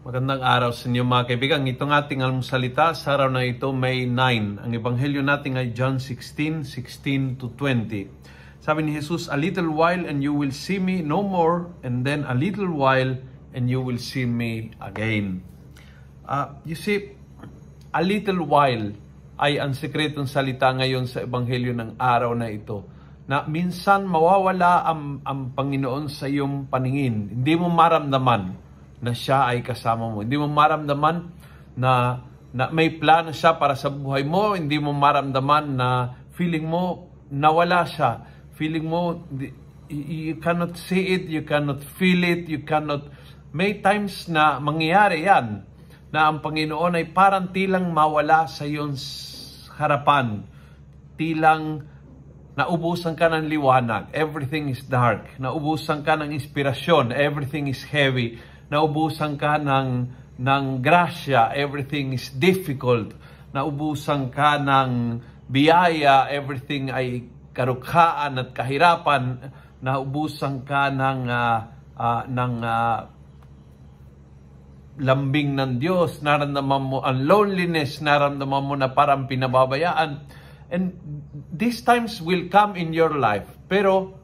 Magandang araw sa inyo mga kaibigan. Itong ating almusalita sa araw na ito, May 9. Ang ebanghelyo natin ay John 16:16 to 20. Sabi ni Jesus, "A little while and you will see me no more, and then a little while and you will see me again." You see, a little while ay ang sekretong salita ngayon sa ebanghelyo ng araw na ito. Na minsan mawawala ang Panginoon sa iyong paningin. Hindi mo maramdaman na siya ay kasama mo. Hindi mo maramdaman na may plano siya para sa buhay mo. Hindi mo maramdaman na feeling mo nawala siya. Feeling mo, you cannot see it, you cannot feel it, you cannot... May times na mangyayari yan, na ang Panginoon ay parang tilang mawala sa iyong harapan. Tilang naubusan ka ng liwanag. Everything is dark. Naubusan ka ng inspirasyon. Everything is heavy. Naubusan ka ng grasya, everything is difficult. Naubusan ka ng biyaya, everything ay karukhaan at kahirapan. Naubusan ka ng lambing ng Diyos. Naramdaman mo ang loneliness, naramdaman mo na parang pinababayaan. And these times will come in your life. Pero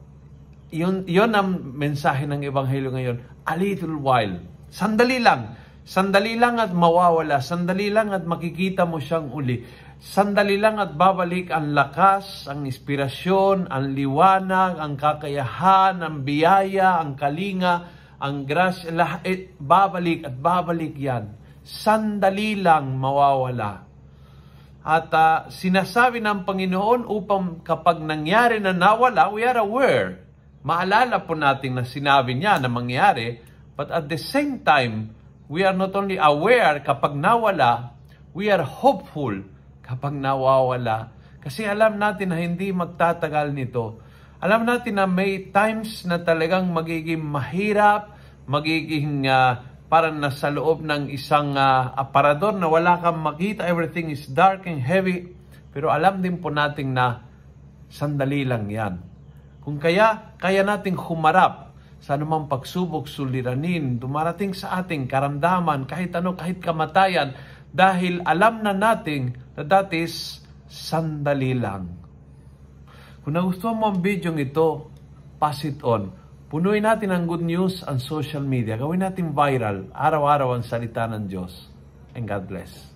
yun ang mensahe ng Ebanghelyo ngayon. A little while. Sandali lang at mawawala. Sandali lang at makikita mo siyang uli. Sandali lang at babalik ang lakas, ang inspirasyon, ang liwanag, ang kakayahan, ang biyaya, ang kalinga, ang grasya. Babalik at babalik yan. Sandali lang mawawala. At sinasabi ng Panginoon upang kapag nangyari na nawala, we are aware. Maalala po natin na sinabi niya na mangyari, but at the same time, we are not only aware kapag nawala, we are hopeful kapag nawawala. Kasi alam natin na hindi magtatagal nito. Alam natin na may times na talagang magiging mahirap, magiging parang nasa loob ng isang aparador na wala kang makita, everything is dark and heavy. Pero alam din po natin na sandali lang yan. Kung kaya nating humarap sa anumang pagsubok, suliranin, dumarating sa ating karamdaman, kahit kamatayan, dahil alam na natin na that is sandali lang. Kung nagustuhan mo ang video ito, pass it on. Punuin natin ang good news ang social media. Gawin natin viral, araw-araw ang salita ng Diyos. And God bless.